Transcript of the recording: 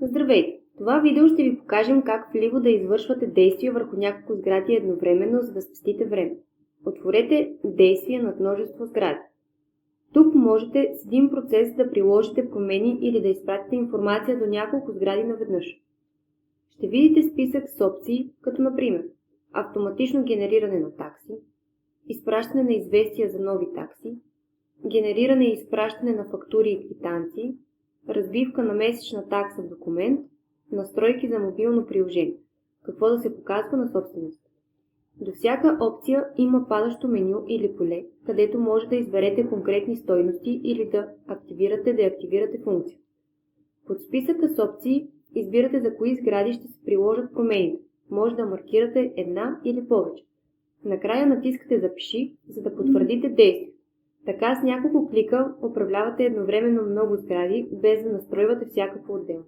Здравейте! В това видео ще ви покажем как вливо да извършвате действия върху няколко сгради едновременно, за да спестите време. Отворете действия над множество сгради. Тук можете с един процес да приложите промени или да изпратите информация до няколко сгради наведнъж. Ще видите списък с опции, като например автоматично генериране на такси, изпращане на известия за нови такси, генериране и изпращане на фактури и квитанции, разбивка на месечна такса в документ, настройки за мобилно приложение, какво да се показва на собствениците. До всяка опция има падащо меню или поле, където може да изберете конкретни стойности или да деактивирате функция. Под списъка с опции избирате за кои сгради ще се приложат промените. Може да маркирате една или повече. Накрая натискате Запиши, за да потвърдите действие. Така с няколко клика управлявате едновременно много сгради, без да настройвате всяка по-отделно.